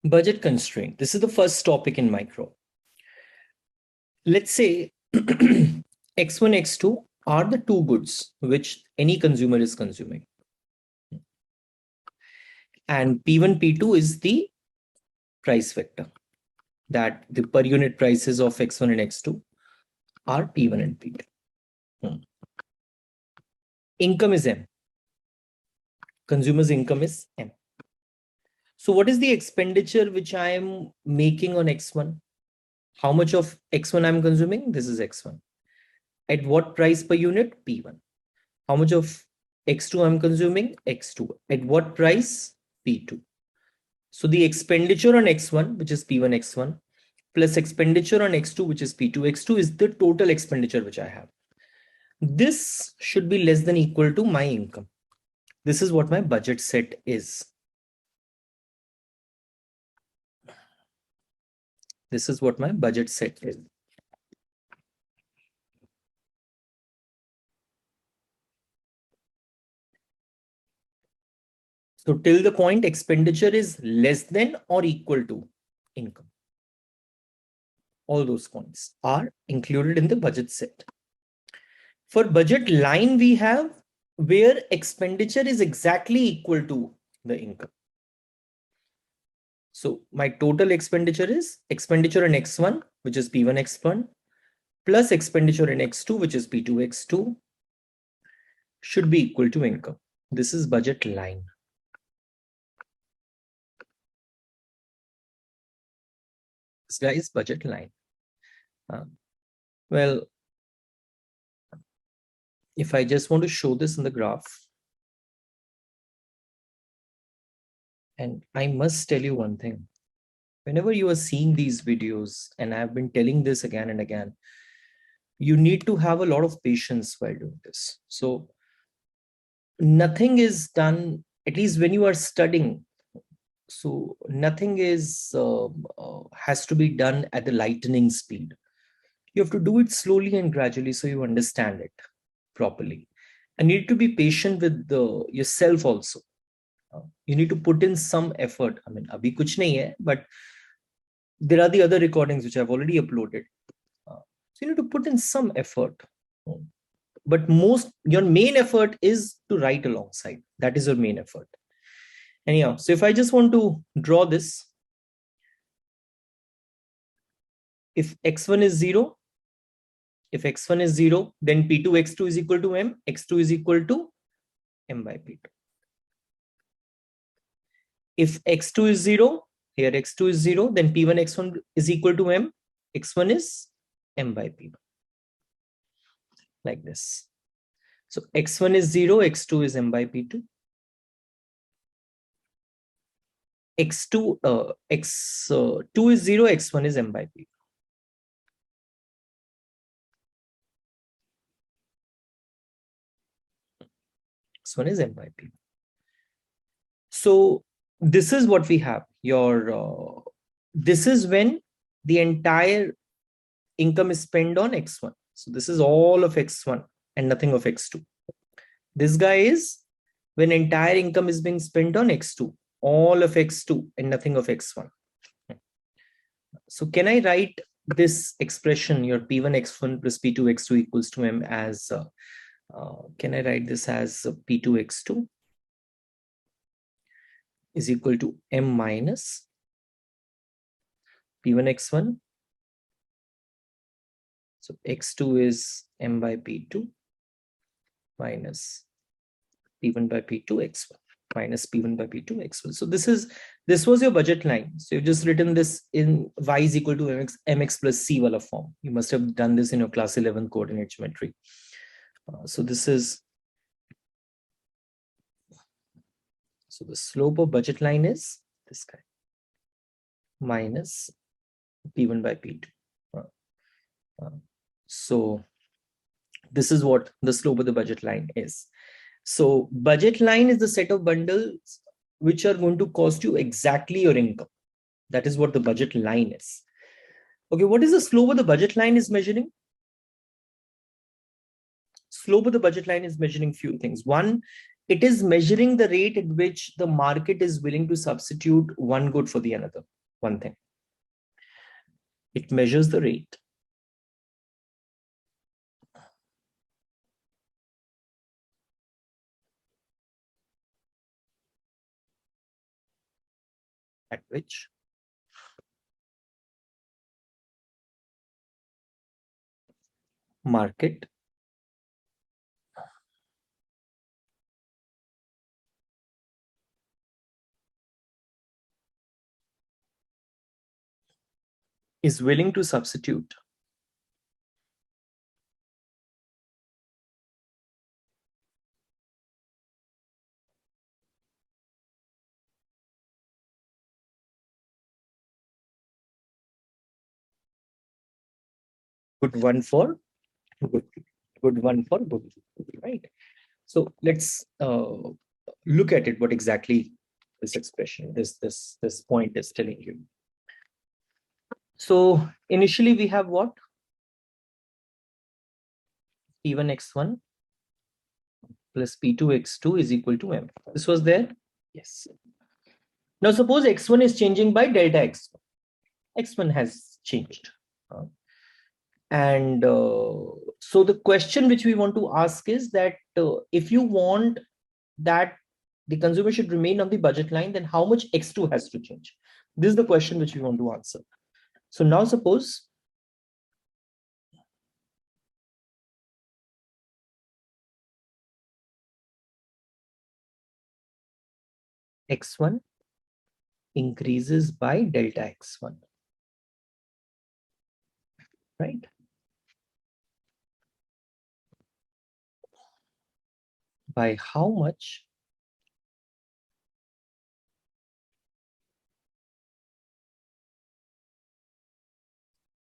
Budget constraint. This is the first topic in micro. Let's say X1, X2 are the two goods which any consumer is consuming. And P1, P2 is the price vector, that the per unit prices of X1 and X2 are P1 and P2. Income is M. Consumer's income is M. So what is the expenditure which I am making on X1? How much of X1 I'm consuming? This is X1. At what price per unit? P1. How much of X2 I'm consuming? X2. At what price? P2. So the expenditure on X1, which is P1 X1, plus expenditure on X2, which is P2 X2, is the total expenditure which I have. This should be less than equal to my income. This is what my budget set is. This is what my budget set is. So till the point expenditure is less than or equal to income. All those points are included in the budget set. For budget line, we have where expenditure is exactly equal to the income. So my total expenditure is expenditure on X1, which is P1 X1, plus expenditure in X2, which is P2 X2, should be equal to income. This is budget line. This guy is budget line. Well, if I just want to show this in the graph, and I must tell you one thing, whenever you are seeing these videos, and I've been telling this again and again, you need to have a lot of patience while doing this. So nothing is done, at least when you are studying, so nothing is has to be done at the lightning speed. You have to do it slowly and gradually so you understand it properly. And you need to be patient with yourself also. You need to put in some effort. I mean, abhi kuch nahi hai, but there are the other recordings which I've already uploaded. So you need to put in some effort. But your main effort is to write alongside. That is your main effort. Anyhow, so if I just want to draw this, if X1 is 0, if X1 is 0, then P2 X2 is equal to M, X2 is equal to M by P2. If X2 is 0, here X2 is 0, then P1 X1 is equal to M, X1 is M by P1. Like this. So X1 is 0, X2 is M by P2. X2 is 0, X1 is M by P2. X1 is M by P2. So this is what we have. This is when the entire income is spent on X1. So this is all of X1 and nothing of X2. This guy is when entire income is being spent on X2, all of X2 and nothing of X1. So can I write this expression, your P1 X1 plus P2 X2 equals to M as, can I write this as P2 X2 is equal to M minus P1 X1. So X2 is M by P2 minus P1 by P2 X1 minus P1 by P2 X1. So this was your budget line. So you've just written this in Y is equal to MX plus C wala form. You must have done this in your class 11 coordinate geometry. So this is, so the slope of budget line is this guy minus P1 by P2. So this is what the slope of the budget line is. So budget line is the set of bundles which are going to cost you exactly your income. That is what the budget line is. Okay, what is the slope of the budget line is measuring? Slope of the budget line is measuring few things. One It is measuring the rate at which the market is willing to substitute one good for the another, one thing. It measures the rate at which market is willing to substitute good one for good, good one for good, right? So let's look at it, what exactly this expression, this point is telling you. So initially we have what? P1 x1 plus P2 x2 is equal to M. This was there? Yes. Now suppose x1 is changing by delta x1. X1 has changed. And so the question which we want to ask is that if you want that the consumer should remain on the budget line, then how much x2 has to change? This is the question which we want to answer. So now suppose x1 increases by delta x1, right? By how much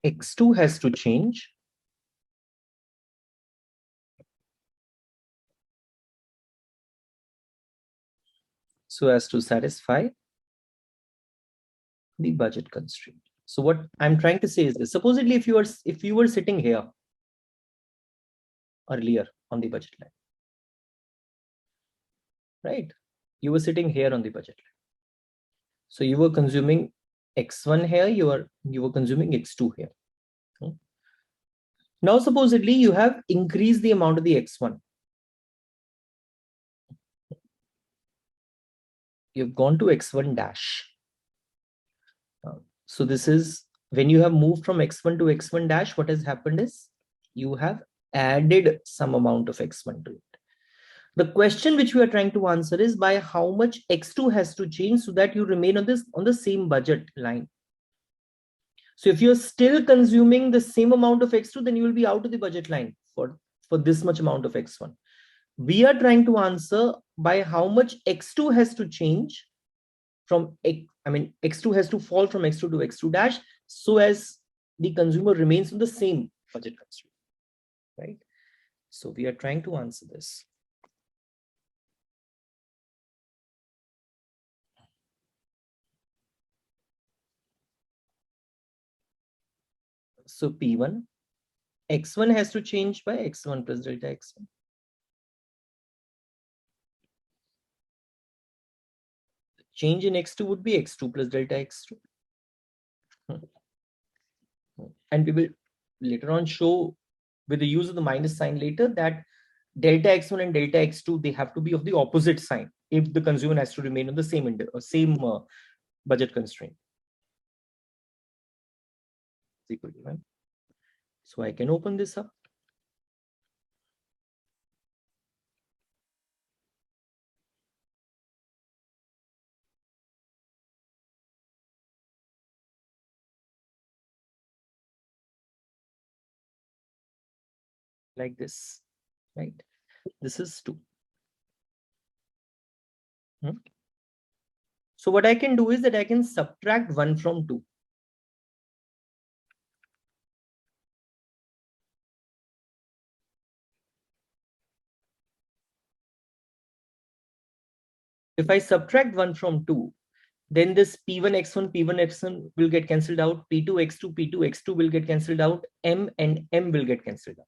x2 has to change so as to satisfy the budget constraint. So what I'm trying to say is this: supposedly if you were sitting here earlier on the budget line, right? You were sitting here on the budget line. So you were consuming x1 here, you were consuming x2 here. Now supposedly you have increased the amount of the x1. You've gone to x1 dash. So this is when you have moved from x1 to x1 dash, what has happened is you have added some amount of x1 to it. The question which we are trying to answer is by how much x2 has to change so that you remain on the same budget line. So if you're still consuming the same amount of x2, then you will be out of the budget line for this much amount of x1. We are trying to answer by how much x2 has to change from x2 has to fall from x2 to x2 dash so as the consumer remains on the same budget constraint, right? So we are trying to answer this. So P1, x1 has to change by x1 plus delta x1. Change in x2 would be x2 plus delta x2. And we will later on show with the use of the minus sign later that delta x1 and delta x2, they have to be of the opposite sign if the consumer has to remain on the same budget constraint. Equal to 1. So I can open this up. Like this, right? This is 2. So what I can do is that I can subtract 1 from 2. If I subtract 1 from 2, then this P1 x1, P1 x1 will get cancelled out. P2 x2, P2 x2 will get cancelled out. M and M will get cancelled out.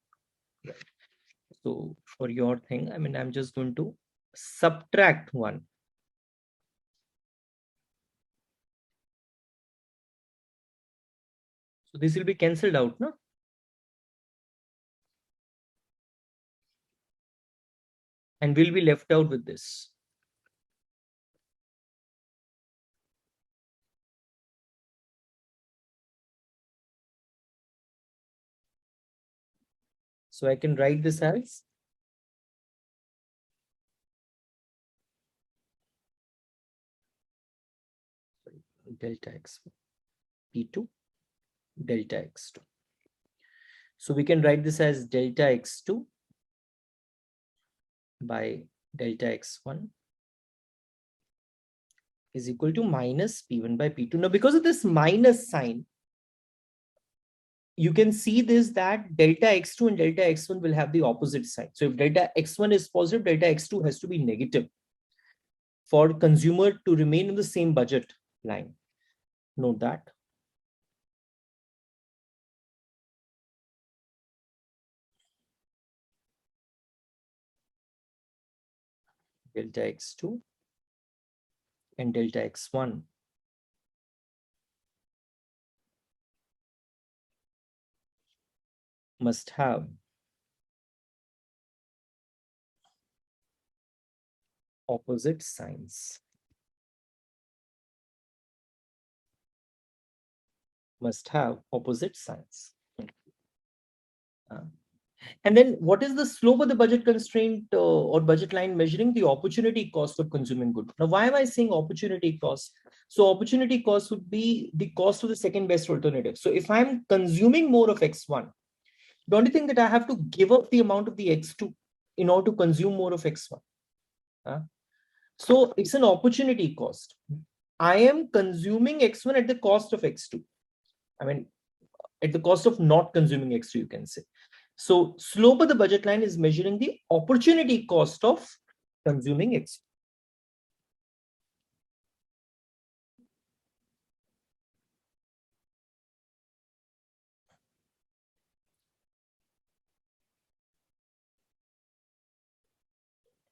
So for your thing, I'm just going to subtract 1. So this will be cancelled out, no? And we'll be left out with this. So I can write this as delta x p2 delta x2. So we can write this as delta x2 by delta x1 is equal to minus p1 by p2. Now, because of this minus sign, you can see this that delta x2 and delta x1 will have the opposite sign. So if delta x1 is positive, delta x2 has to be negative for consumer to remain in the same budget line. Note that. Delta x2 and delta x1 must have opposite signs. Must have opposite signs. And then what is the slope of the budget constraint or budget line measuring the opportunity cost of consuming good? Now, why am I saying opportunity cost? So opportunity cost would be the cost of the second best alternative. So if I'm consuming more of X1, don't you think that I have to give up the amount of the X2 in order to consume more of X1? So it's an opportunity cost. I am consuming X1 at the cost of X2. I mean, at the cost of not consuming X2, you can say. So slope of the budget line is measuring the opportunity cost of consuming X.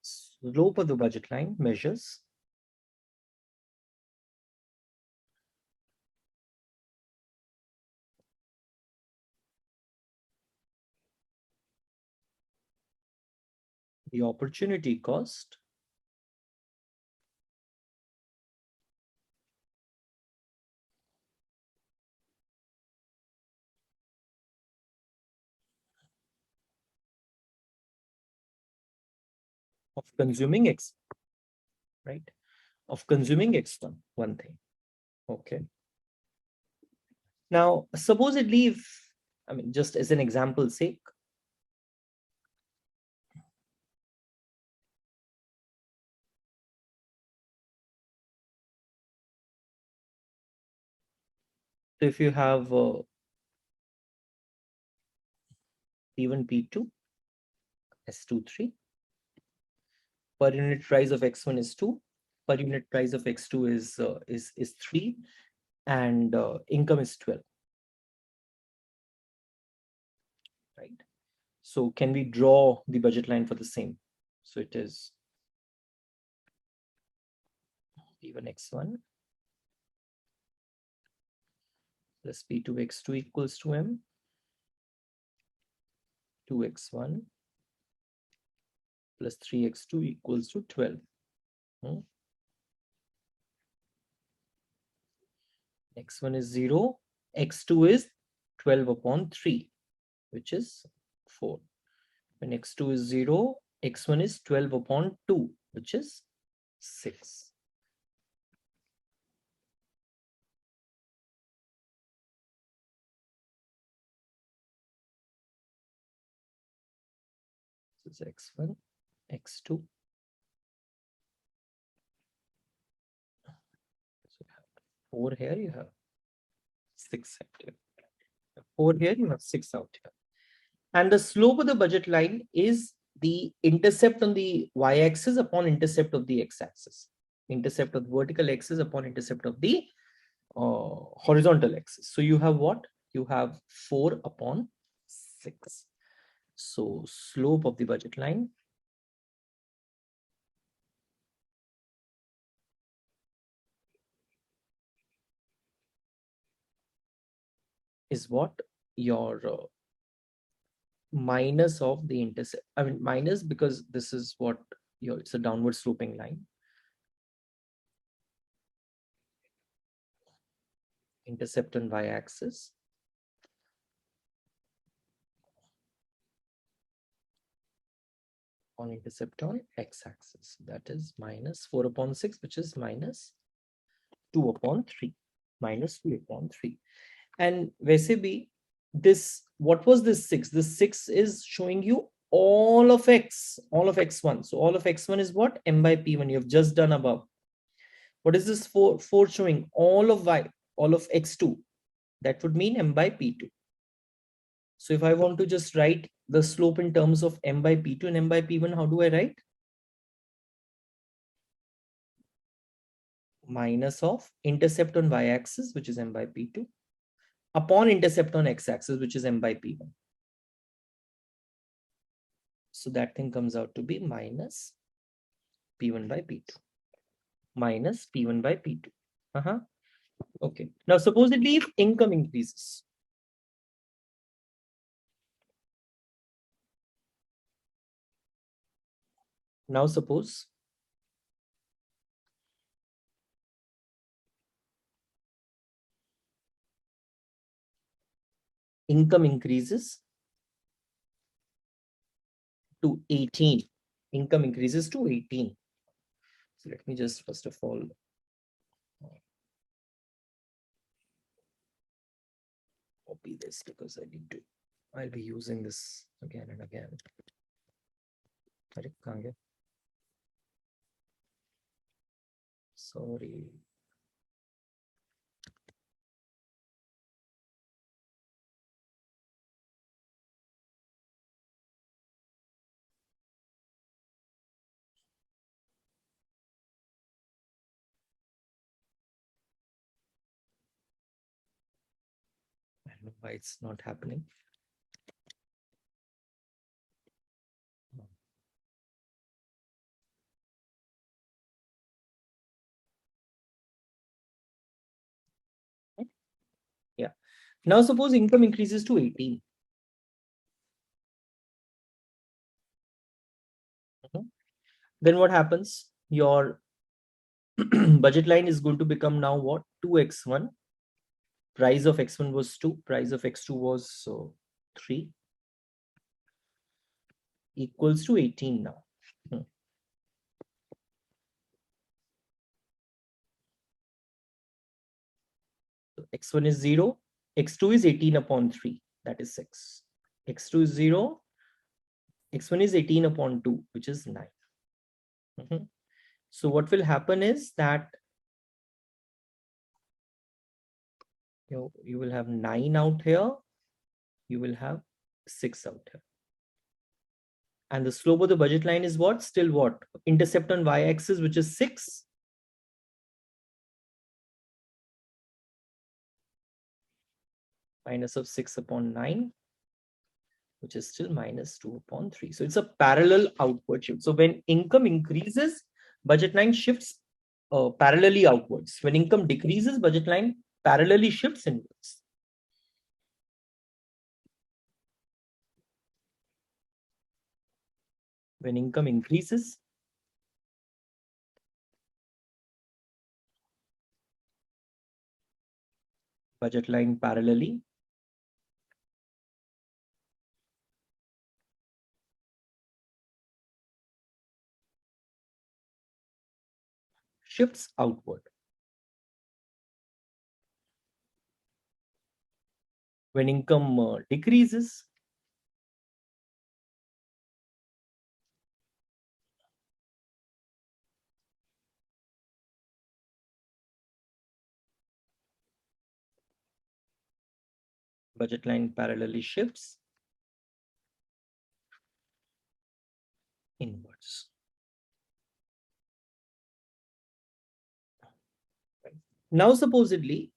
Slope of the budget line measures the opportunity cost of consuming X, right? Of consuming X1, one thing. Okay. Now, supposedly, if, I mean, just as an example's sake, so if you have P1, P2, S2, 3, per unit price of X1 is 2, per unit price of X2 is 3, and income is 12. Right? So can we draw the budget line for the same? So it is P1x1 plus P2x2 equals to M, 2x1 plus 3x2 equals to 12. X1 is 0, x2 is 12 upon 3, which is 4. When x2 is 0, x1 is 12 upon 2, which is 6. This is x1, x2. So you have 4 here, you have 6 out here. 4 here, you have 6 out here. And the slope of the budget line is the intercept on the y-axis upon intercept of the x-axis. Intercept of the vertical axis upon intercept of the horizontal axis. So you have what? You have 4 upon 6. So slope of the budget line is what? Your minus of the intercept. I mean, minus because this is what your, it's a downward sloping line. Intercept on y-axis. On intercept on x-axis. That is minus 4 upon 6, which is minus 2 upon 3. Minus 2 upon 3. And वैसे भी, this, what was this 6? This 6 is showing you all of x, all of x1. So all of x1 is what? M by p1. You have just done above. What is this 4 showing? All of y, all of x2. That would mean m by p2. So if I want to just write the slope in terms of m by p2 and m by p1, how do I write? Minus of intercept on y-axis, which is m by p2, upon intercept on x-axis, which is m by p1. So that thing comes out to be minus p1 by p2. Minus p1 by p2. Okay. Now supposedly if income increases, now suppose income increases to 18. Income increases to 18. So let me just first of all copy this because I need to, I'll be using this again and again. Sorry. I don't know why it's not happening. Yeah. Now suppose income increases to 18. Then what happens? Your budget line is going to become now what? 2x1. Price of x1 was 2. Price of x2 was 3. Equals to 18 now. So x1 is 0. x2 is 18 upon 3. That is 6. x2 is 0. x1 is 18 upon 2, which is 9. So what will happen is that you will have 9 out here. You will have 6 out here. And the slope of the budget line is what? Still what? Intercept on y-axis, which is 6. Minus of 6 upon 9, which is still minus 2 upon 3. So it's a parallel outward shift. So when income increases, budget line shifts parallelly outwards. When income decreases, budget line parallelly shifts inwards. When income increases, budget line parallelly shifts outward. When income decreases, budget line parallelly shifts inwards. Right. Now, supposedly,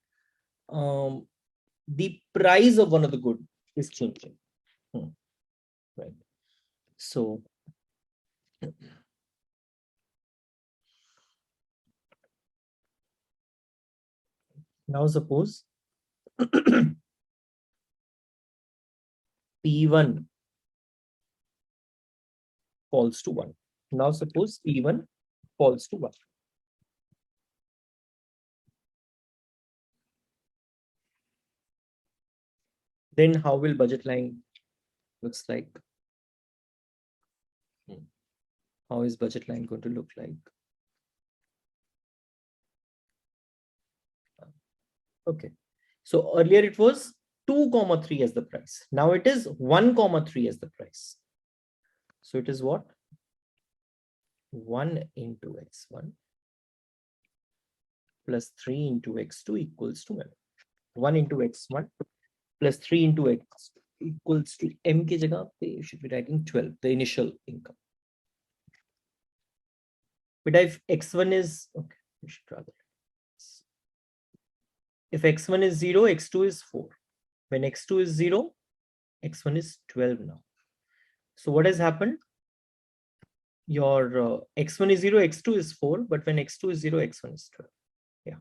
the price of one of the good is changing. Right. So now suppose P1 falls to 1. Now suppose P1 falls to 1. Then how will budget line looks like? How is budget line going to look like? Okay. So earlier it was 2,3 as the price. Now it is 1,3 as the price. So it is what? 1 into x1 plus 3 into x2 equals to m. 1 into x1 plus 3 into x equals to m ki jagah pe you should be writing 12, the initial income. But if x1 is, okay, we should rather. If x1 is 0, x2 is 4. When x2 is 0, x1 is 12 now. So what has happened? Your x1 is 0, x2 is 4, but when x2 is 0, x1 is 12. Yeah.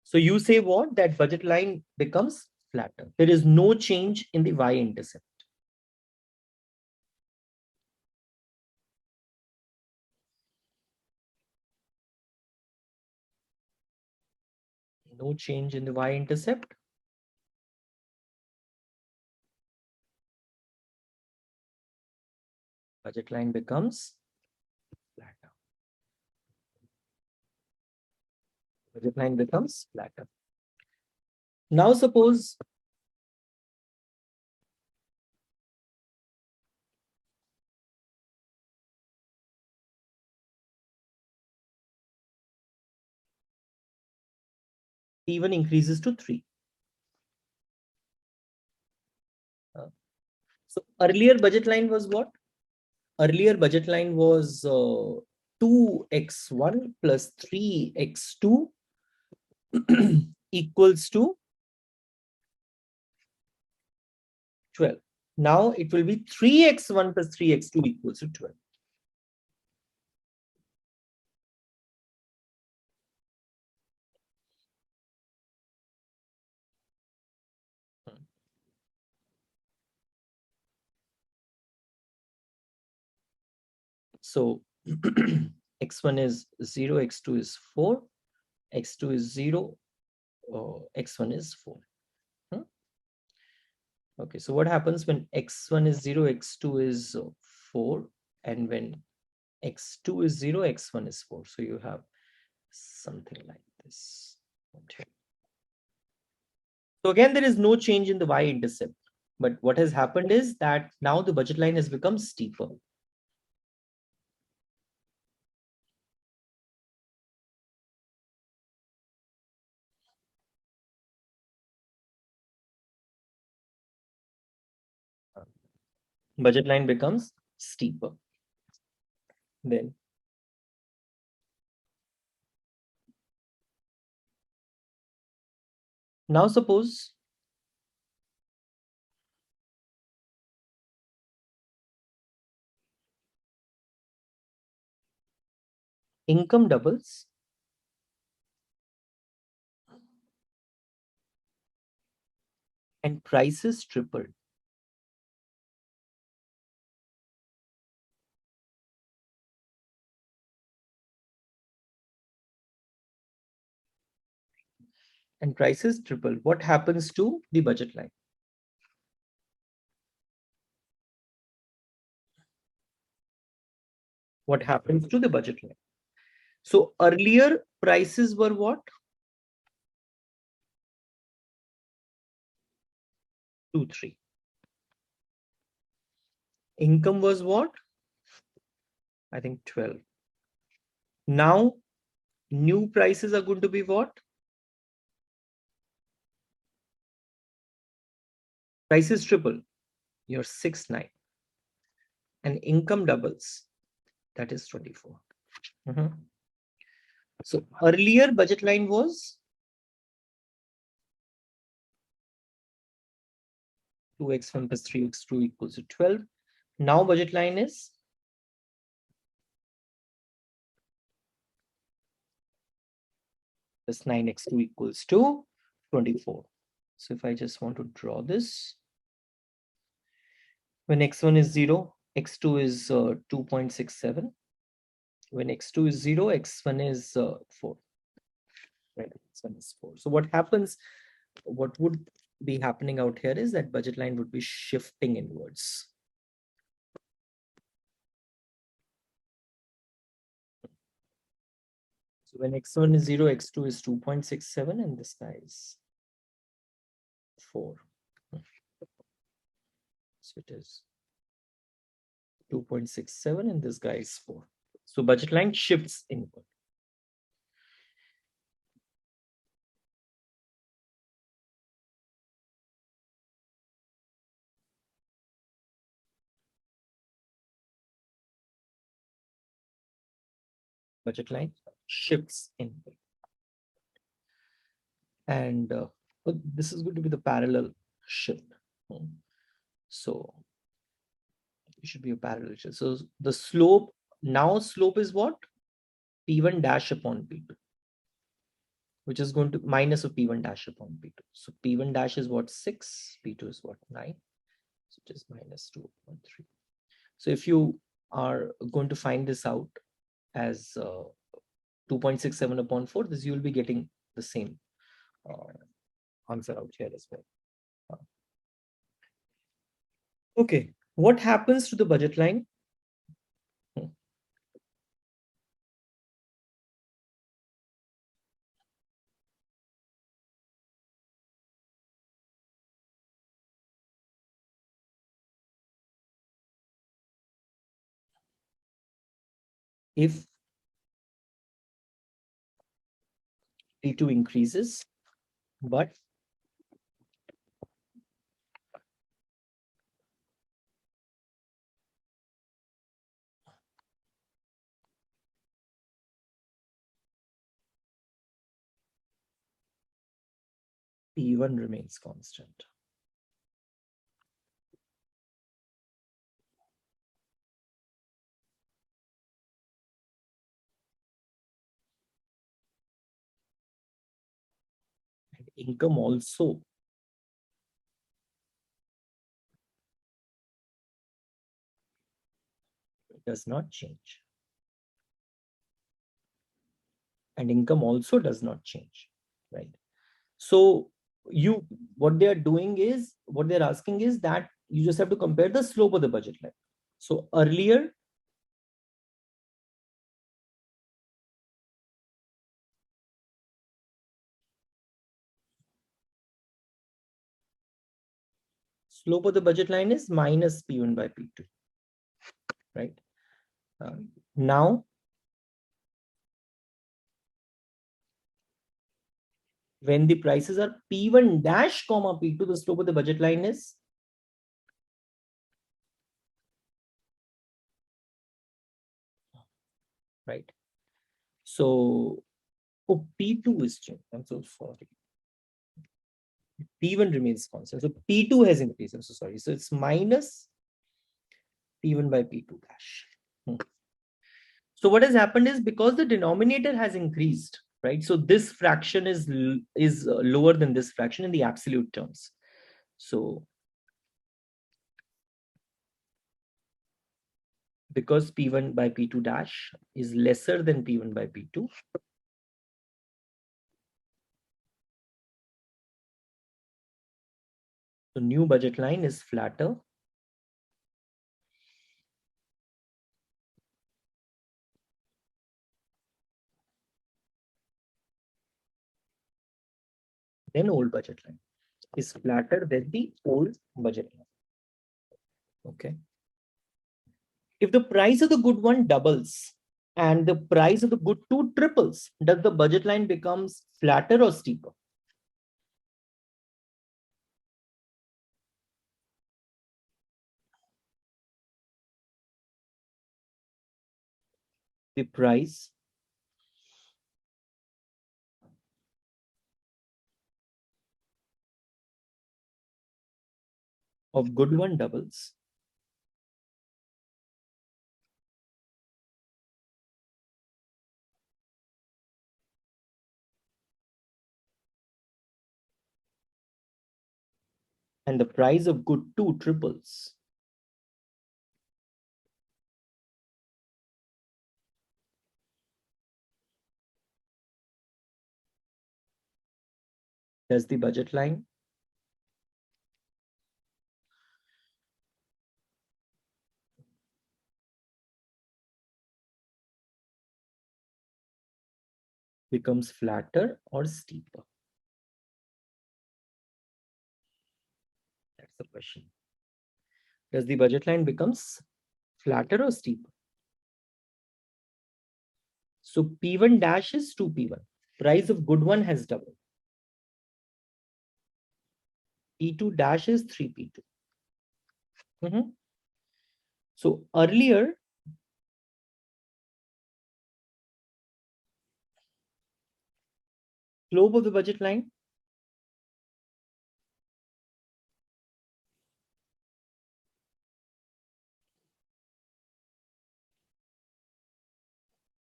So you say what? That budget line becomes flatter. There is no change in the y-intercept. No change in the y-intercept. Budget line becomes flatter. Budget line becomes flatter. Now suppose P1 increases to 3. So earlier budget line was what? Earlier budget line was 2x1 plus 3x2 equals to 12. Now it will be 3x1 plus 3x2 equals to 12. So x1 is 0, x2 is 4, x2 is 0, x1 is 4. Okay, so what happens when x1 is 0, x2 is 4, and when x2 is 0, x1 is 4. So you have something like this. Okay. So again, there is no change in the y-intercept. But what has happened is that now the budget line has become steeper. Budget line becomes steeper. Then now suppose income doubles and prices tripled. And prices triple. What happens to the budget line? What happens to the budget line? So earlier prices were what? 2, 3. Income was what? I think 12. Now new prices are going to be what? Prices triple. You're 6, 9. And income doubles. That is 24. So earlier budget line was 2x1 plus 3x2 equals to 12. Now budget line is plus 9x2 equals to 24. So if I just want to draw this, when x1 is 0, x2 is 2.67. When x2 is 0, x1 is 4. Right, x1 is 4. So what happens, what would be happening out here is that budget line would be shifting inwards. So when x1 is 0, x2 is 2.67, and this guy is 4. So it is 2.67 and this guy is 4. So budget line shifts inward. Budget line shifts inward. And this is going to be the parallel shift. So it should be a parallel shift. So the slope, now slope is what? P1 dash upon P2, which is going to minus of P1 dash upon P2. So P1 dash is what? 6, P2 is what? 9. So it is minus 2.3. So if you are going to find this out as 2.67 upon 4, this you will be getting the same answer out here as well. Okay, what happens to the budget line? If P2 increases, but P1 remains constant. And income also does not change. And income also does not change, right? So what they are doing is, what they're asking is that you just have to compare the slope of the budget line. So earlier, slope of the budget line is minus P1 by P2, right? Now, when the prices are P1 dash comma P2, the slope of the budget line is right. So, oh, P2 is changed. I'm so sorry. P1 remains constant. So P2 has increased. I'm so sorry. So it's minus P1 by P2 dash. So what has happened is, because the denominator has increased, right? So this fraction is lower than this fraction in the absolute terms. So because P1 by P2 dash is lesser than P1 by P2, the new budget line is flatter than old budget line. Is flatter than the old budget line. Okay. If the price of the good one doubles and the price of the good two triples, does the budget line becomes flatter or steeper? The price of good one doubles and the price of good 2 triples. Does the budget line becomes flatter or steeper? That's the question. Does the budget line becomes flatter or steeper? So P1 dash is 2P1. Price of good one has doubled. P2 dash is 3P2. So earlier, slope of the budget line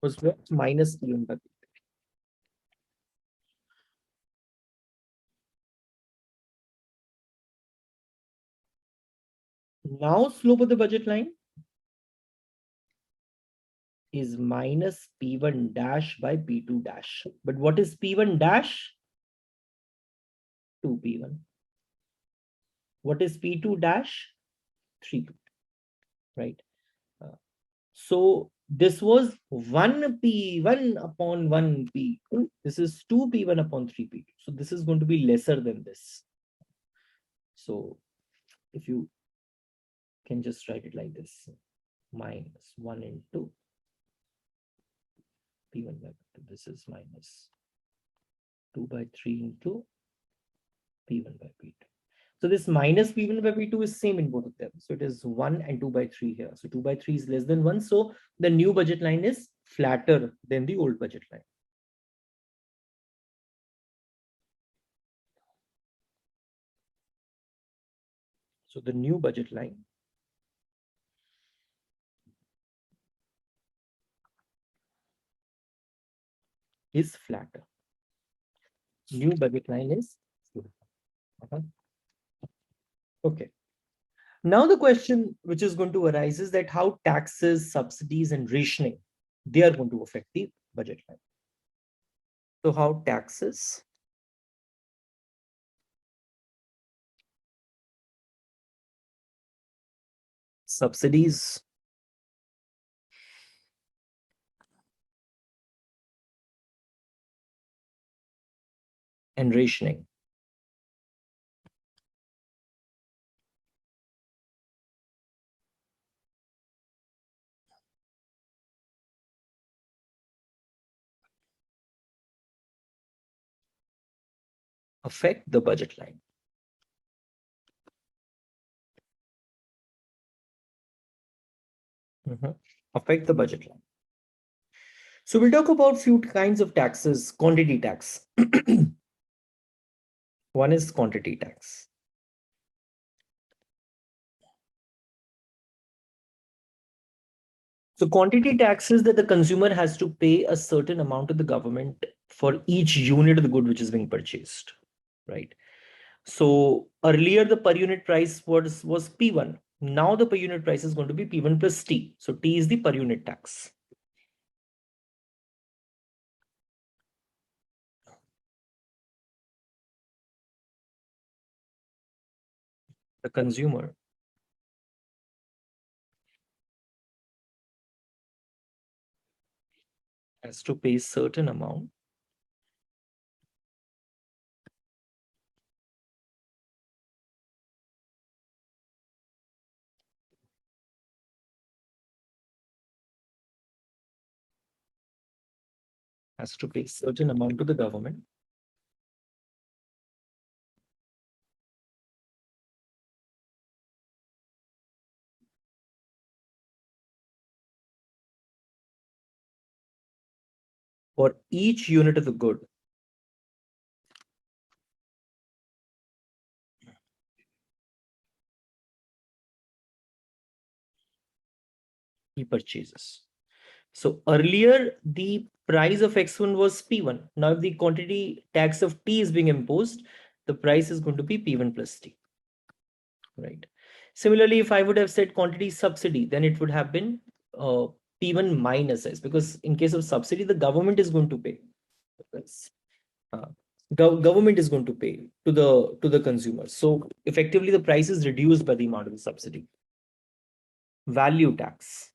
was what? Minus P1 by P2. Now slope of the budget line is minus P1 dash by P2 dash. But what is P1 dash? 2P1. What is P2 dash? 3P2, right? So this was 1P1 upon 1P2. This is 2P1 upon 3P2. So this is going to be lesser than this. So if you can just write it like this, minus 1 into P1 by P2. This is minus 2 by 3 into P1 by P2. So this minus P1 by P2 is same in both of them. So it is 1 and 2 by 3 here. So 2 by 3 is less than 1. So the new budget line is flatter than the old budget line. So the new budget line is flatter. New budget line is flatter. Okay. Now the question which is going to arise is that how taxes, subsidies, and rationing, they are going to affect the budget line. So how taxes, subsidies, and rationing affect the budget line. Affect the budget line. So we'll talk about few kinds of taxes. Quantity tax. One is quantity tax. So quantity tax is that the consumer has to pay a certain amount to the government for each unit of the good which is being purchased, right? So earlier the per unit price was P1. Now the per unit price is going to be P1 plus T. So T is the per unit tax. The consumer has to pay certain amount to the government for each unit of the good he purchases. So earlier the price of X1 was P1. Now if the quantity tax of T is being imposed, the price is going to be P1 plus T. right? Similarly, if I would have said quantity subsidy, then it would have been P1 minus S, because in case of subsidy, the government is going to pay. Yes. Government is going to pay to the consumer. So effectively, the price is reduced by the amount of the subsidy. Value tax.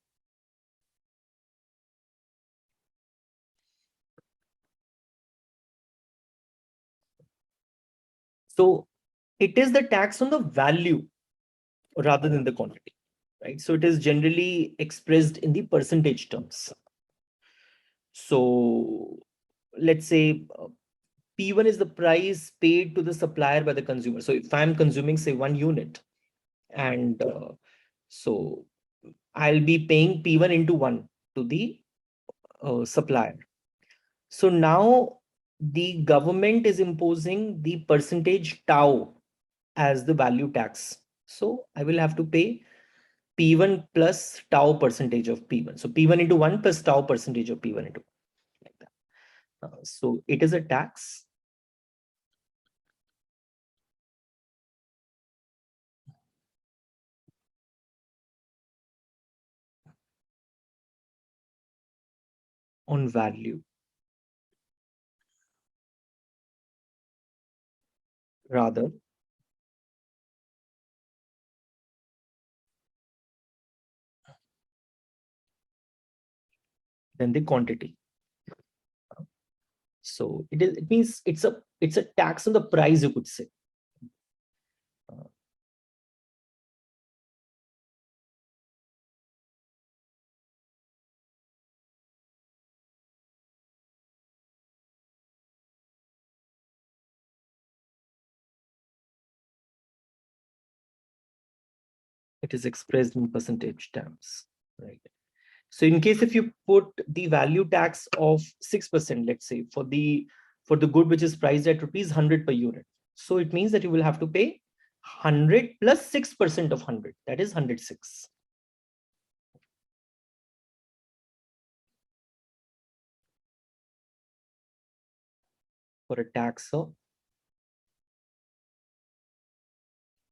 So it is the tax on the value rather than the quantity, right? So it is generally expressed in the percentage terms. So let's say P1 is the price paid to the supplier by the consumer. So if I'm consuming, say, 1 unit, and so I'll be paying P1 into 1 to the supplier. So now the government is imposing the percentage tau as the value tax. So I will have to pay P1 plus tau percentage of P1. So P1 into 1 plus tau percentage of P1 into 1. Like that. So it is a tax on value rather than the quantity. So it means it's a tax on the price, you could say. It is expressed in percentage terms, right? So in case if you put the value tax of 6%, let's say for the good which is priced at rupees 100 per unit, so it means that you will have to pay 100 plus 6% of 100, that is 106. For a tax of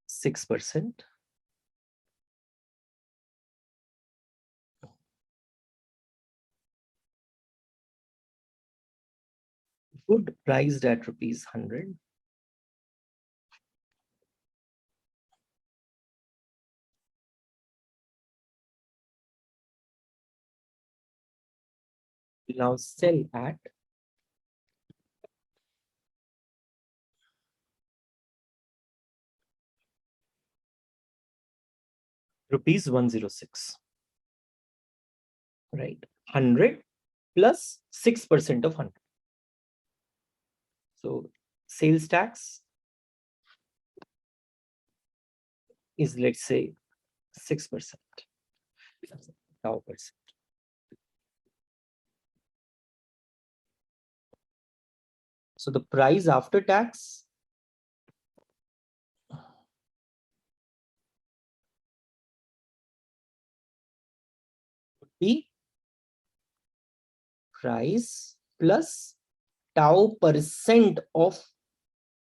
6%, good priced at rupees 100, will now sell at rupees 106, right? 100 plus 6% of 100. So sales tax is, let's say, 6%. Tau percent. So the price after tax would be price plus tau percent of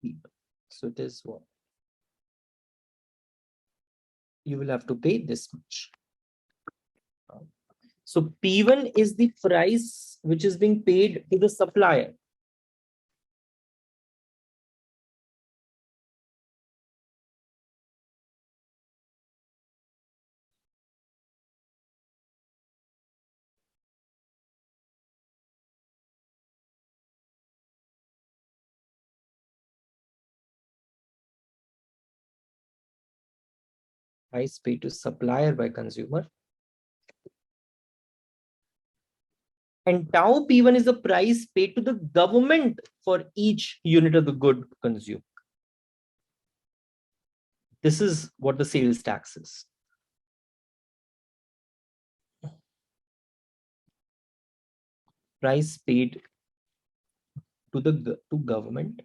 P1. So it is what you will have to pay this much. So P1 is the price which is being paid to the supplier. Price paid to supplier by consumer. And tau P1 is the price paid to the government for each unit of the good consumed. This is what the sales tax is. Price paid to the government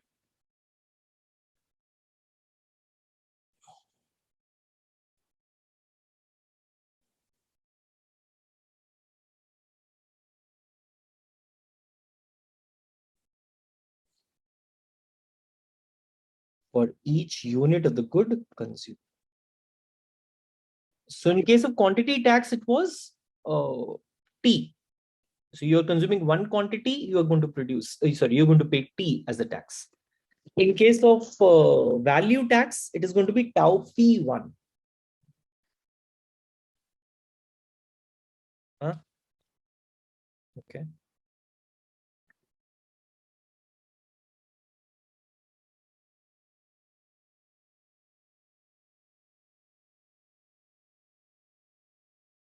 for each unit of the good consumed. So in case of quantity tax, it was T. So you're consuming one quantity, you are going to produce, you're going to pay T as the tax. In case of value tax, it is going to be tau P1. Huh? Okay.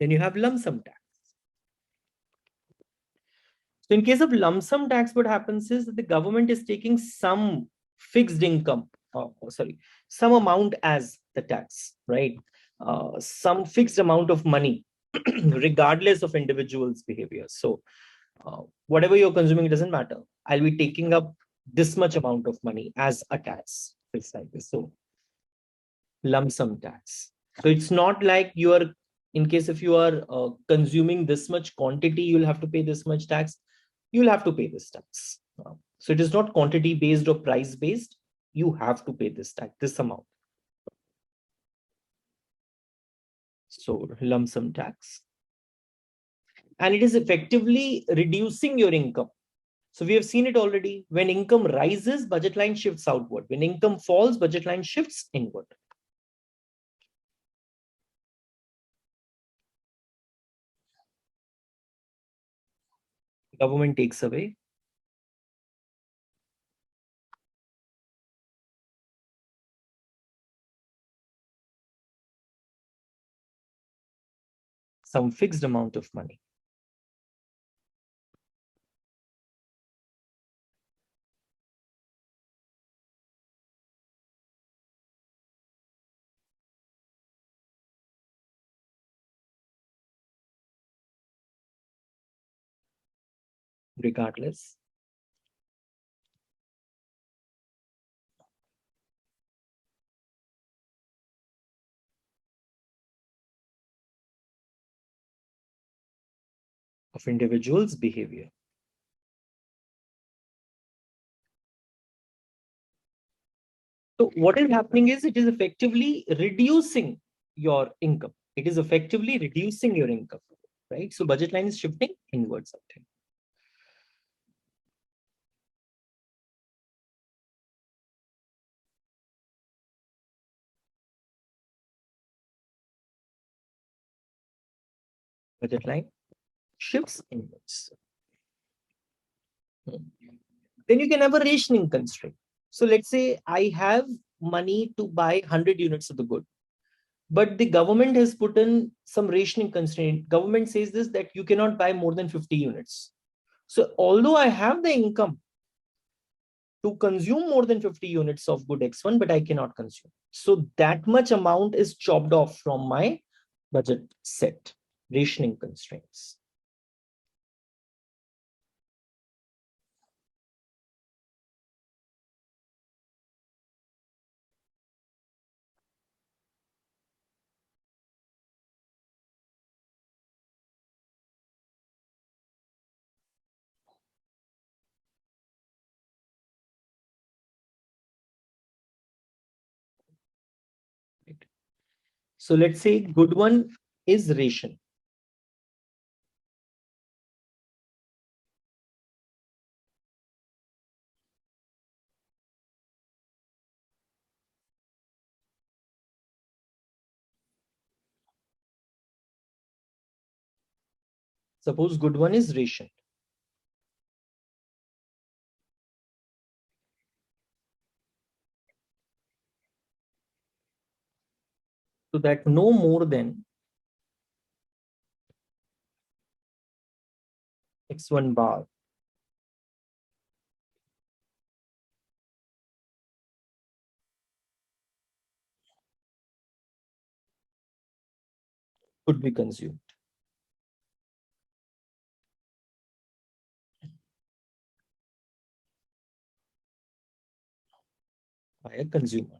Then you have lump sum tax. So in case of lump sum tax, what happens is that the government is taking some fixed income, some amount as the tax, right? Some fixed amount of money, regardless of individuals' behavior. So whatever you're consuming, it doesn't matter. I'll be taking up this much amount of money as a tax. It's like this. So lump sum tax. So it's not like you are, in case if you are consuming this much quantity, you'll have to pay this much tax. You'll have to pay this tax. So it is not quantity based or price based. You have to pay this tax, this amount. So lump sum tax. And it is effectively reducing your income. So we have seen it already. When income rises, budget line shifts outward. When income falls, budget line shifts inward. Government takes away some fixed amount of money. Regardless of individuals' behavior. So what is happening is it is effectively reducing your income. It is effectively reducing your income, right? So budget line is shifting inwards. Budget line shifts inwards. Then you can have a rationing constraint. So let's say I have money to buy 100 units of the good, but the government has put in some rationing constraint. Government says this, that you cannot buy more than 50 units. So although I have the income to consume more than 50 units of good X1, but I cannot consume. So that much amount is chopped off from my budget set, rationing constraints. Right? So let's say good one is ration. Suppose good one is ration. So that no more than X1 bar could be consumed by a consumer.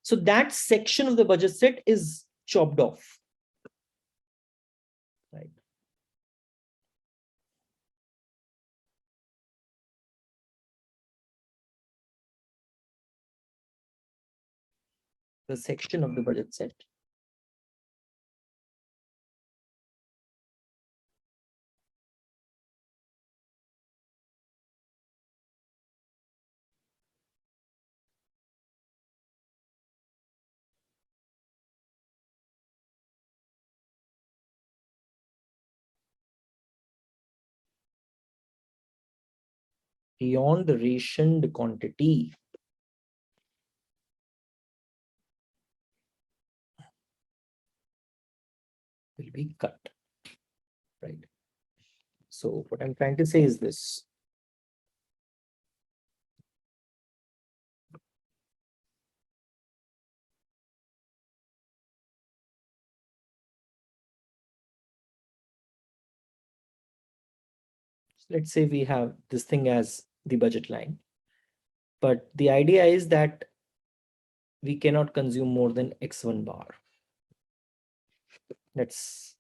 So that section of the budget set is chopped off. Right? The section of the budget set beyond the rationed quantity will be cut, right? So what I'm trying to say is this. Let's say we have this thing as the budget line, but the idea is that we cannot consume more than x1 bar. That is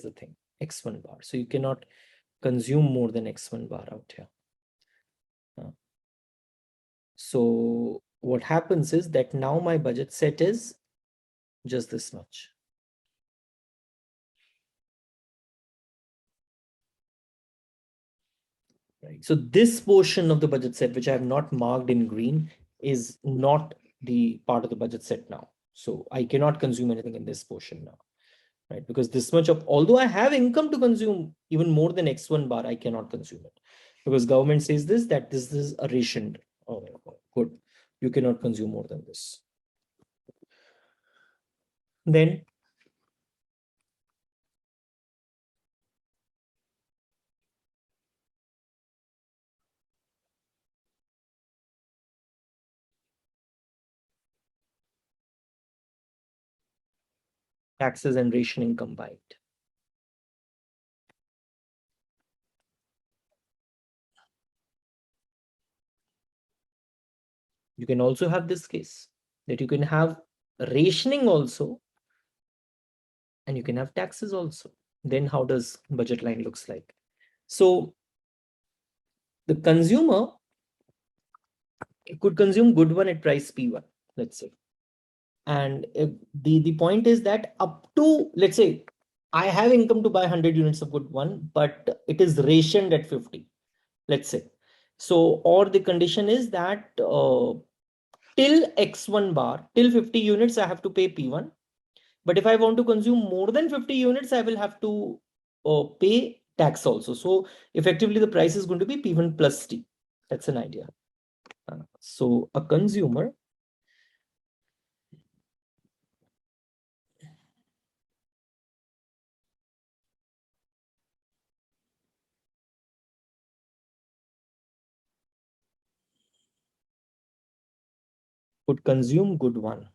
the thing, x1 bar. So you cannot consume more than x1 bar out here. So what happens is that now my budget set is just this much. Right. So this portion of the budget set, which I have not marked in green, is not the part of the budget set now. So I cannot consume anything in this portion now, right? Because this much of, although I have income to consume even more than x1 bar, I cannot consume it because government says this, that this is a rationed good. You cannot consume more than this. Then taxes and rationing combined. You can also have this case that you can have rationing also and you can have taxes also. Then how does budget line looks like? So the consumer could consume good one at price P1, let's say. And the point is that up to, let's say, I have income to buy 100 units of good one, but it is rationed at 50, let's say. So, or the condition is that till x1 bar, till 50 units, I have to pay P1. But if I want to consume more than 50 units, I will have to pay tax also. So effectively, the price is going to be P1 plus T. That's an idea. So a consumer could consume good one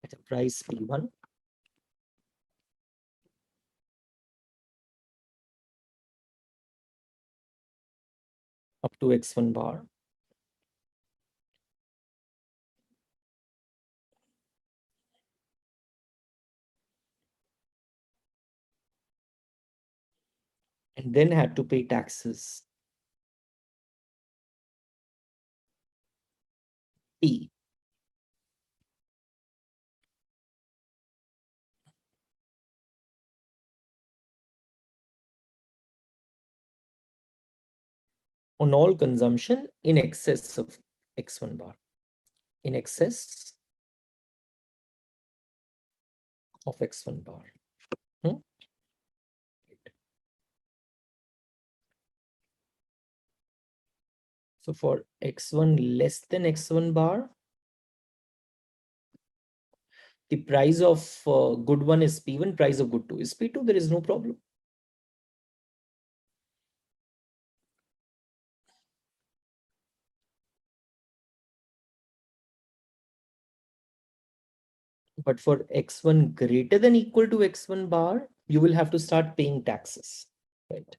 at a price P1 up to x1 bar. And then had to pay taxes T. On all consumption in excess of x1 bar. In excess of x1 bar. So for x1 less than x1 bar, the price of good one is P1, price of good two is P2, there is no problem. But for x1 greater than equal to x1 bar, you will have to start paying taxes, right?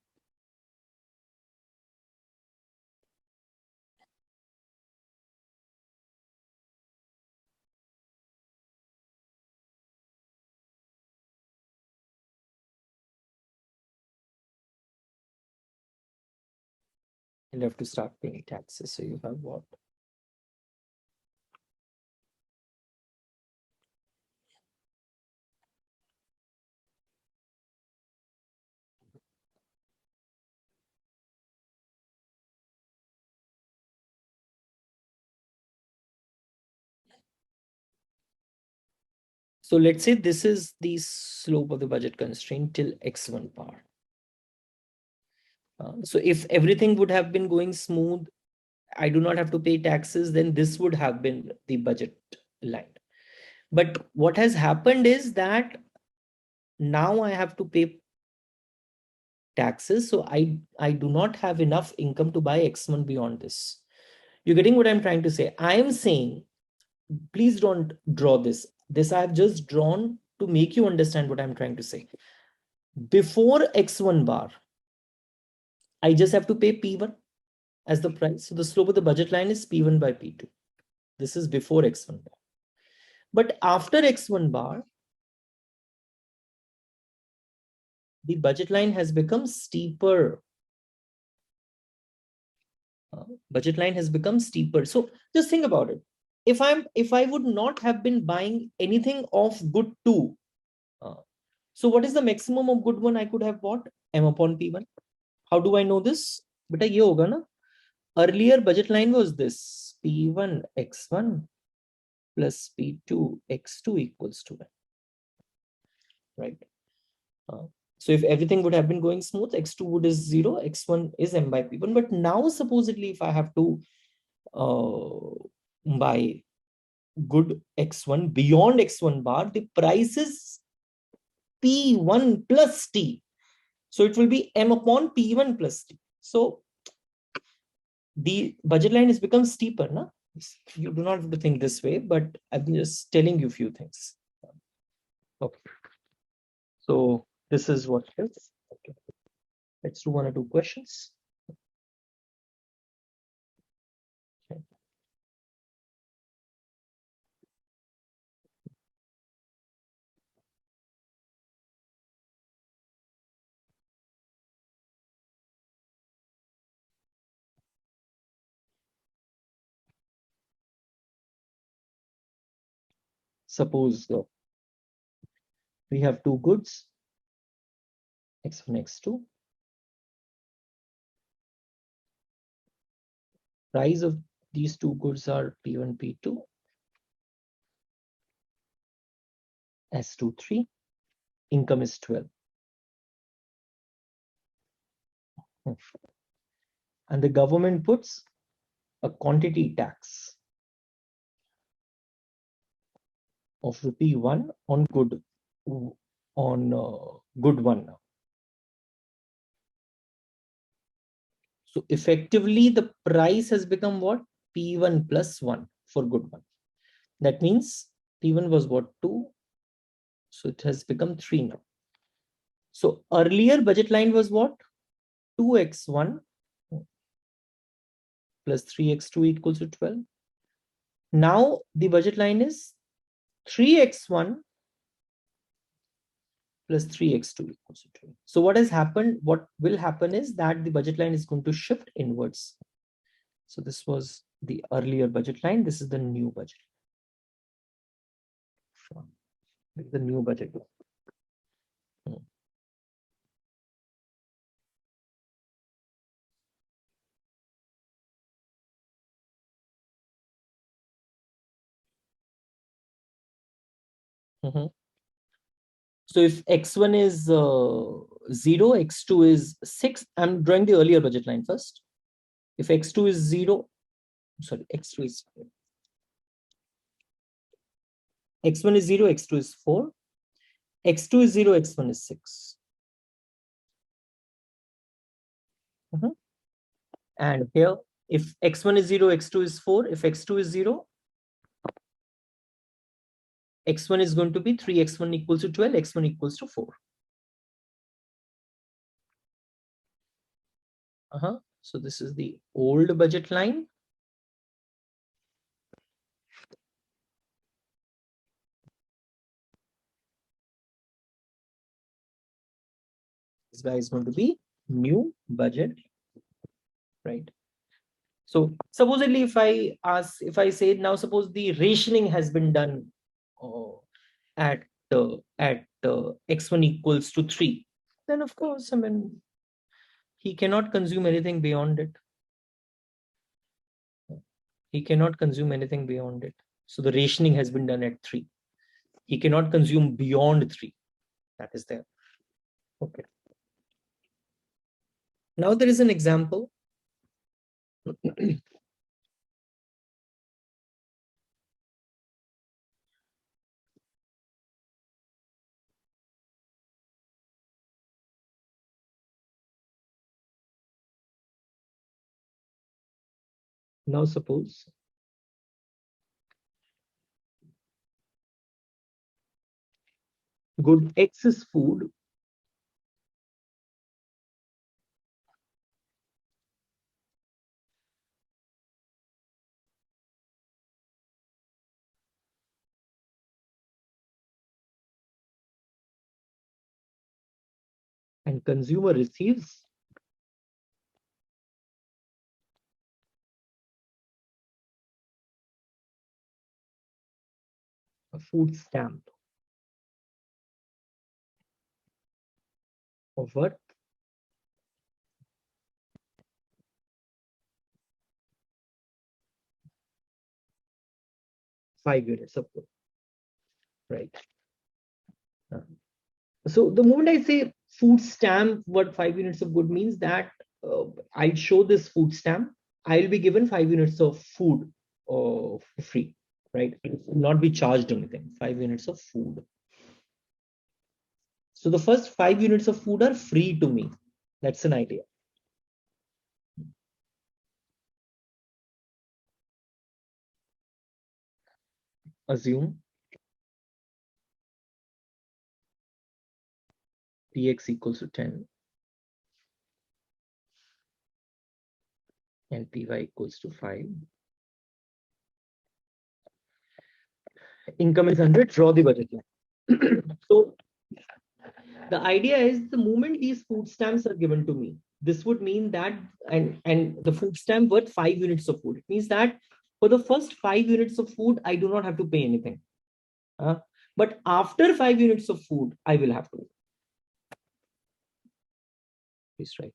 You'll have to start paying taxes. So you have what? So let's say this is the slope of the budget constraint till x1 bar. So if everything would have been going smooth, I do not have to pay taxes, then this would have been the budget line. But what has happened is that now I have to pay taxes. So I do not have enough income to buy X1 beyond this. You're getting what I'm trying to say? I am saying, please don't draw this. This I've just drawn to make you understand what I'm trying to say. Before X1 bar, I just have to pay P1 as the price. So the slope of the budget line is P1 by P2. This is before X1 bar. But after X1 bar, the budget line has become steeper. Budget line has become steeper. So just think about it. If I would not have been buying anything of good 2, so what is the maximum of good 1 I could have bought? M upon P1. How do I know this? Beta ye hoga na. Earlier budget line was this: P1 x1 plus P2 x2 equals to 1. Right? So if everything would have been going smooth, x2 would is 0, x1 is m by P1. But now supposedly if I have to buy good x1 beyond x1 bar, the price is P1 plus T. So it will be m upon P1 plus T. So the budget line has become steeper. Na? You do not have to think this way, but I'm just telling you a few things. Okay. So this is what it is. Okay. Let's do 1 or 2 questions. Okay. Suppose we have 2 goods, x1, x2. Price of these 2 goods are P1, P2, S2, 3. Income is 12. And the government puts a quantity tax of rupee 1 on good good 1. So effectively the price has become what? P1 plus 1 for good 1. That means P1 was what? 2. So it has become 3 now. So earlier budget line was what? 2x1 plus 3x2 equals to 12. Now the budget line is 3x1 plus 3x2 equals to 12. So what has happened, what will happen is that the budget line is going to shift inwards. So this was the earlier budget line. This is the new budget. The new budget. So if x1 is 0, x2 is 6. I'm drawing the earlier budget line first. If x2 is 0, sorry, x2 is x1 is 0, x2 is 4. X2 is 0, x1 is 6. And here, if x1 is 0, x2 is 4. If x2 is 0, x1 is going to be 3, x1 equals to 12, x1 equals to 4. So this is the old budget line. This guy is going to be new budget, right? So supposedly if I say now, suppose the rationing has been done at x1 equals to 3, then of course, I mean, he cannot consume anything beyond it. He cannot consume anything beyond it. So the rationing has been done at 3. He cannot consume beyond 3. That is there. Okay. Now there is an example. Now suppose good X is food, and consumer receives a food stamp of worth 5 units of food, right? So the moment I say food stamp, what 5 units of good means that I show this food stamp, I'll be given 5 units of food for free, right? I will not be charged anything. 5 units of food. So the first 5 units of food are free to me. That's an idea. Assume Px equals to 10 and Py equals to 5. Income is 100, draw the budget line. So the idea is the moment these food stamps are given to me, this would mean that, and the food stamp worth 5 units of food. It means that for the first 5 units of food, I do not have to pay anything. But after 5 units of food, I will have to. Please write.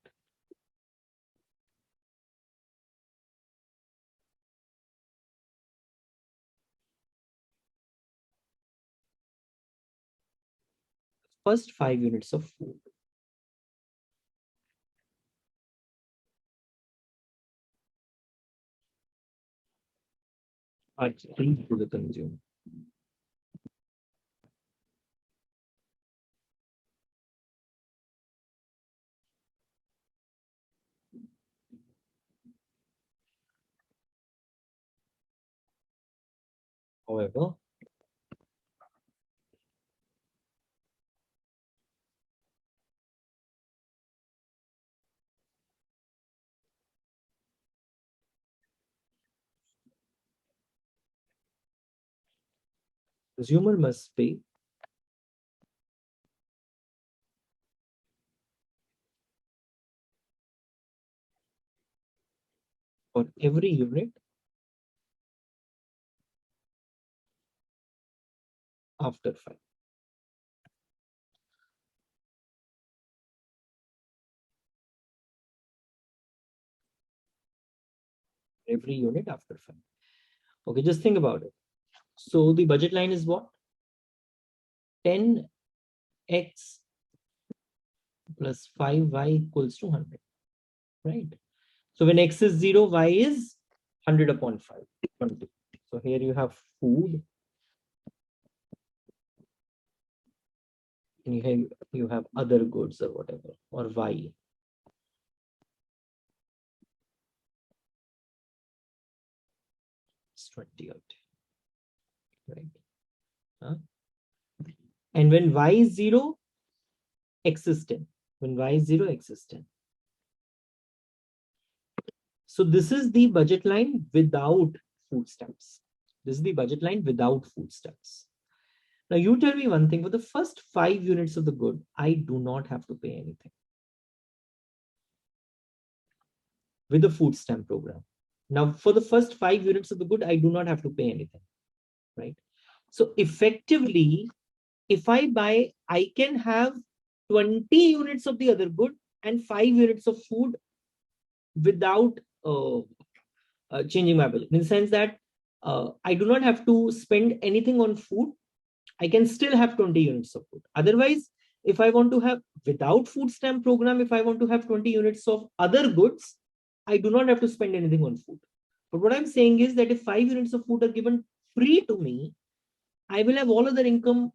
First 5 units of food. Are free to the consumer. However, consumer must pay for every unit after 5. Every unit after 5. Okay, just think about it. So the budget line is what? 10x plus 5y equals to 100, right? So when x is 0, y is 100 upon 5. 20. So here you have food, and you have other goods or whatever, or y. It's 20 out, right? And when y is 0, x is 10. When y is 0, x is 10. So this is the budget line without food stamps. This is the budget line without food stamps. Now you tell me one thing, for the first 5 units of the good, I do not have to pay anything with the food stamp program. Now for the first 5 units of the good, I do not have to pay anything, right? So effectively, if I buy, I can have 20 units of the other good and 5 units of food without changing my budget. In the sense that I do not have to spend anything on food. I can still have 20 units of food. Otherwise, if I want to have without food stamp program, if I want to have 20 units of other goods, I do not have to spend anything on food. But what I'm saying is that if 5 units of food are given free to me, I will have all other income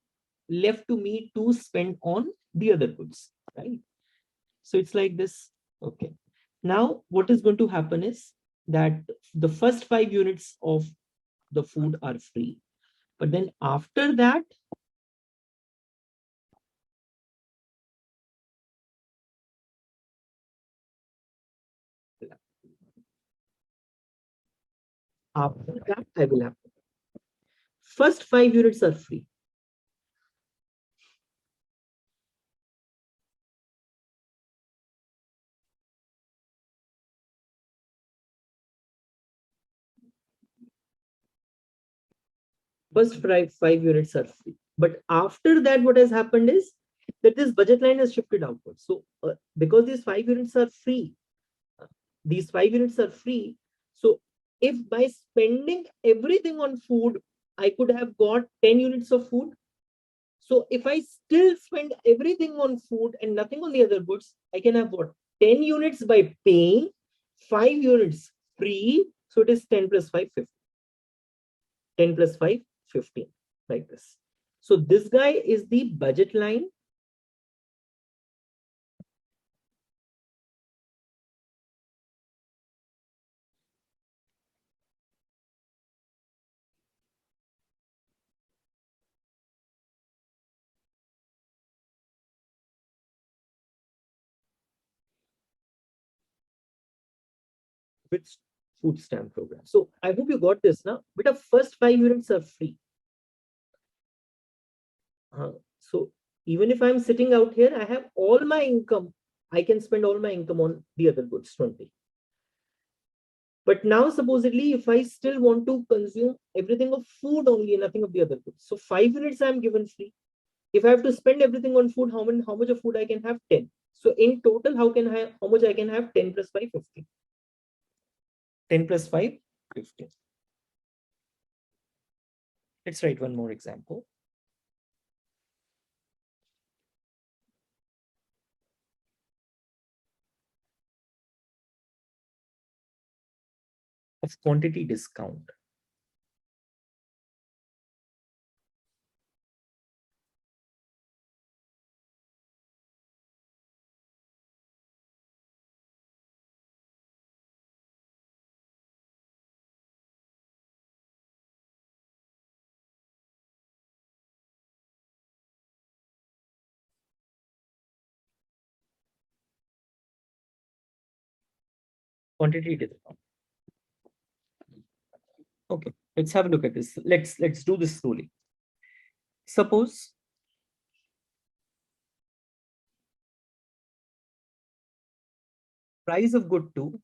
left to me to spend on the other goods, right? So it's like this. Okay. Now, what is going to happen is that the first 5 units of the food are free. But then after that, I will have first 5 units are free. First five units are free. But after that, what has happened is that this budget line has shifted outwards. So because these 5 units are free, these 5 units are free. So if by spending everything on food, I could have got 10 units of food. So if I still spend everything on food and nothing on the other goods, I can have what? 10 units by paying, 5 units free. So it is 10 plus 5, 15. 10 plus 5, 15, like this. So this guy is the budget line. With food stamp program. So I hope you got this now. But the first 5 units are free. So even if I'm sitting out here, I have all my income. I can spend all my income on the other goods, 20. But now supposedly, if I still want to consume everything of food only, nothing of the other goods. So 5 units I'm given free. If I have to spend everything on food, how much of food I can have? 10. So in total, how much I can have? 10 plus 5, 15. 10 plus 5, 15. Let's write one more example. Of quantity discount. Quantity discount. Okay, let's have a look at this. Let's do this slowly. Suppose price of good 2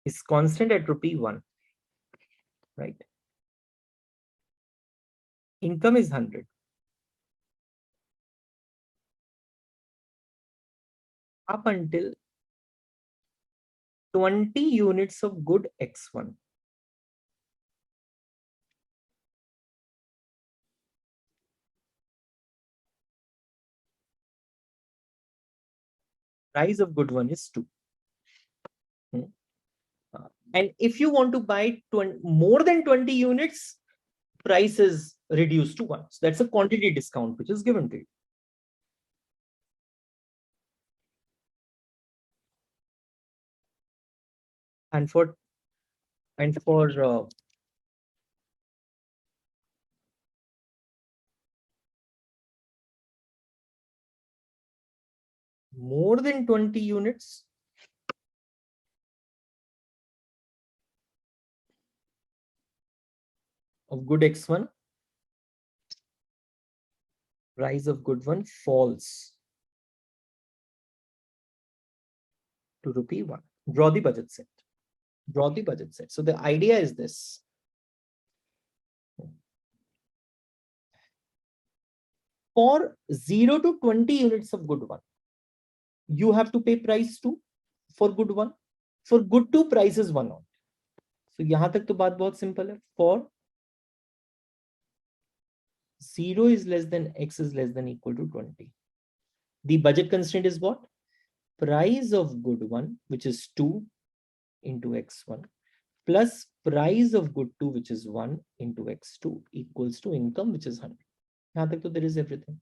is constant at rupee 1, right? Income is 100. Up until 20 units of good X1. Price of good 1 is 2. And if you want to buy more than 20 units, price is reduced to 1. So that's a quantity discount which is given to you. And for more than 20 units, of good X1, price of good 1 falls to rupee 1. Draw the budget set. Draw the budget set. So the idea is this. For 0 to 20 units of good 1, you have to pay price to for good 1. For good 2, price is 1 only. So यहाँ तक तो बात बहुत simple है. For 0 is less than x is less than equal to 20. The budget constraint is what? Price of good 1, which is 2 into x1, plus price of good 2, which is 1 into x2, equals to income, which is 100. यहाँ तक तो there is everything.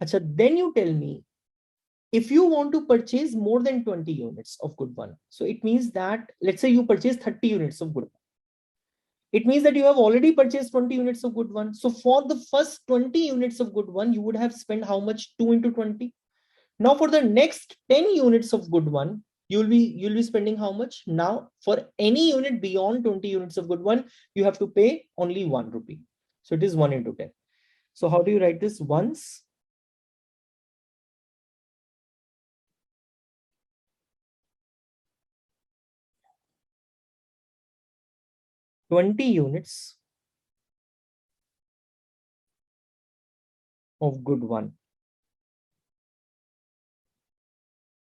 Achha, then you tell me, if you want to purchase more than 20 units of good 1, so it means that, let's say you purchase 30 units of good 1. It means that you have already purchased 20 units of good 1. So for the first 20 units of good 1, you would have spent how much? 2 into 20. Now for the next 10 units of good 1, you'll be spending how much? Now for any unit beyond 20 units of good 1, you have to pay only 1 rupee. So it is 1 into 10. So how do you write this? Once 20 units of good 1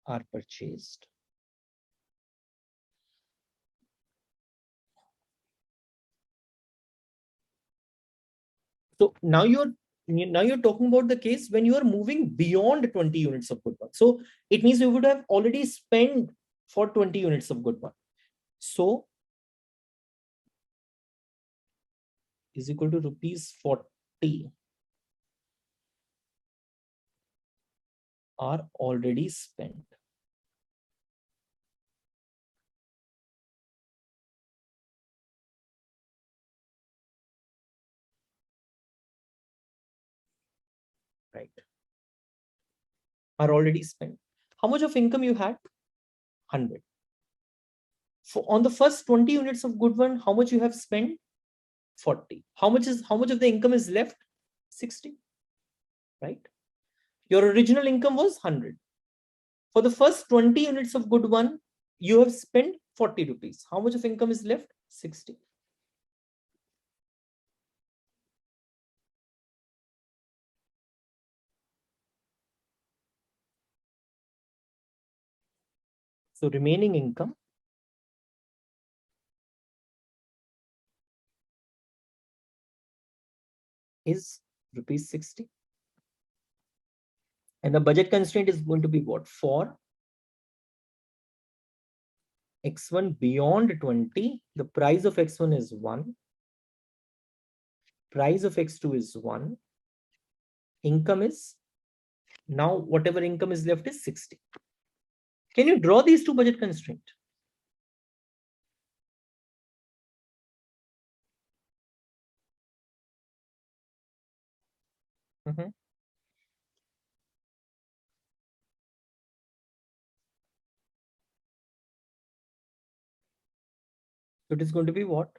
are purchased, so now you're talking about the case when you are moving beyond 20 units of good 1. So it means you would have already spent for 20 units of good 1. So is equal to rupees 40 are already spent. Right. Are already spent. How much of income you had? 100. For on the first 20 units of good 1, how much you have spent? 40. How much of the income is left? 60. Right. Your original income was 100. For the first 20 units of good 1, you have spent 40 rupees. How much of income is left? 60. So remaining income is rupees 60. And the budget constraint is going to be what? For x1 beyond 20, the price of x1 is 1. Price of x2 is 1. Income is, now whatever income is left is 60. Can you draw these two budget constraints? So it is going to be what?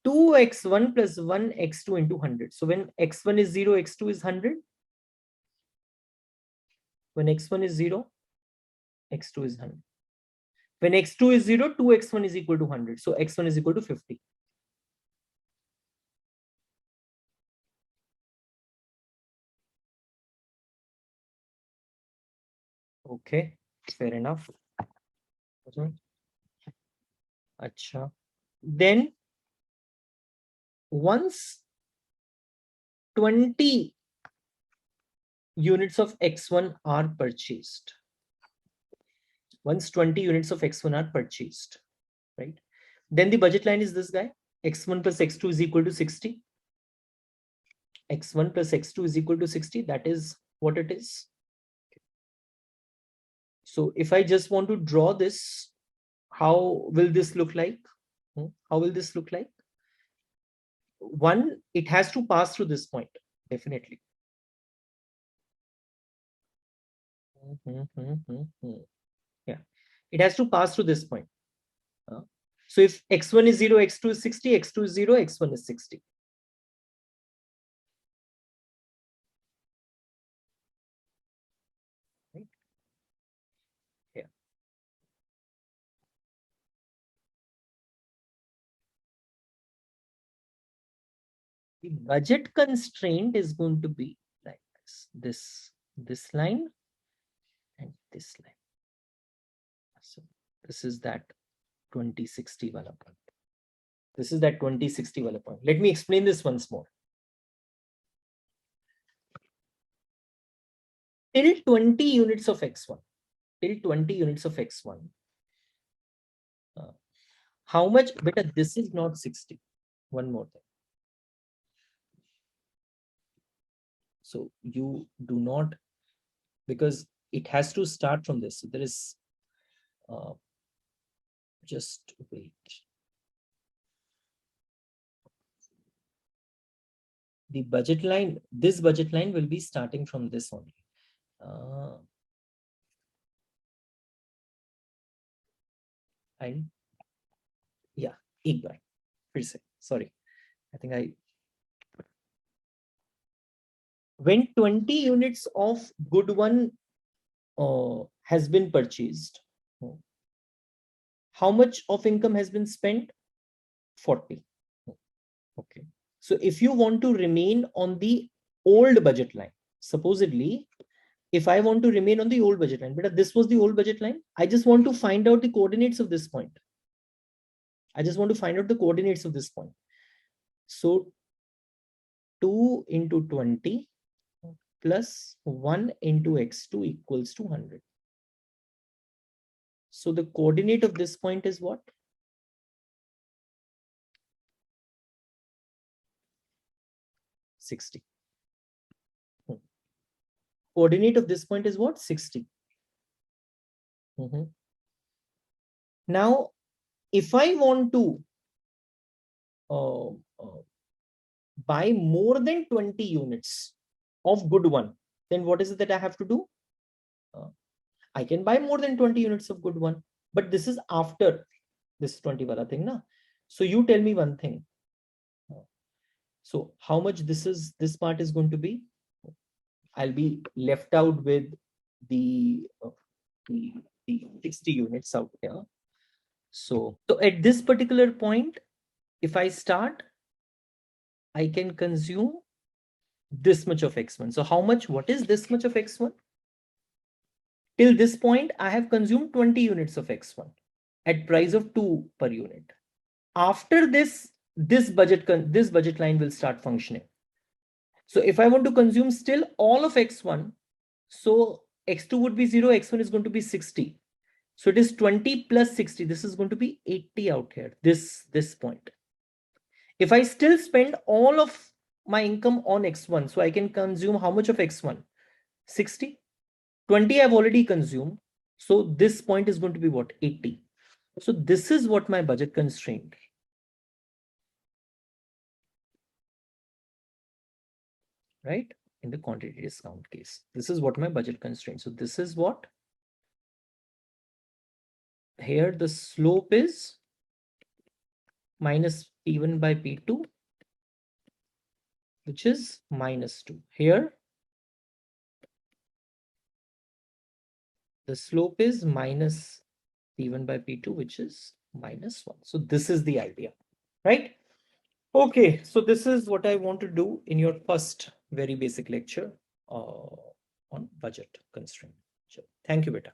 2x1 plus 1x2 into 100. So when x1 is 0, x2 is 100. When x1 is 0, x2 is 100. When x2 is 0, 2x1 is equal to 100. So x1 is equal to 50. Okay, fair enough. Acha. Then once 20 units of x1 are purchased, once 20 units of x1 are purchased, right? Then the budget line is this guy, x1 plus x2 is equal to 60. X1 plus x2 is equal to 60. That is what it is. So if I just want to draw this, how will this look like? How will this look like? One, it has to pass through this point, definitely. Yeah, it has to pass through this point. So if x1 is 0, x2 is 60, x2 is 0, x1 is 60. Right? Yeah. The budget constraint is going to be like this line and this line. So this is that 2060 wala point. This is that 2060 wala point. Let me explain this once more. Till 20 units of x1, till 20 units of x1, how much? Beta, this is not 60. One more thing. So you do not, because it has to start from this. So there is, just wait. The budget line, this budget line will be starting from this only. And yeah, एक बार फिर से, sorry, I think I, when 20 units of good one has been purchased, how much of income has been spent? 40. Okay. So if you want to remain on the old budget line, supposedly, if I want to remain on the old budget line, but this was the old budget line, I just want to find out the coordinates of this point. I just want to find out the coordinates of this point. So 2 into 20 plus 1 into x2 equals to 100. So the coordinate of this point is what? 60. Coordinate of this point is what? 60. Now, if I want to buy more than 20 units of good one, then what is it that I have to do? I can buy more than 20 units of good one, but this is after this 20 wala thing, na? So you tell me one thing. So how much this part is going to be? I'll be left out with the 60 units out here. So at this particular point, if I start, I can consume this much of x1. So how much? What is this much of x1? Till this point, I have consumed 20 units of x1 at price of 2 per unit. After this, this budget line will start functioning. So if I want to consume still all of x1, so x2 would be 0, x1 is going to be 60. So it is 20 plus 60. This is going to be 80 out here, this point. If I still spend all of my income on x1, so I can consume how much of x1? 60. 20 I've already consumed. So this point is going to be what? 80. So this is what my budget constraint. Right? In the quantity discount case, this is what my budget constraint. So this is what? Here the slope is minus P1 by P2, which is minus 2. Here the slope is minus P1 by P2, which is minus 1. So this is the idea, right? Okay, so this is what I want to do in your first very basic lecture on budget constraint. Thank you, beta.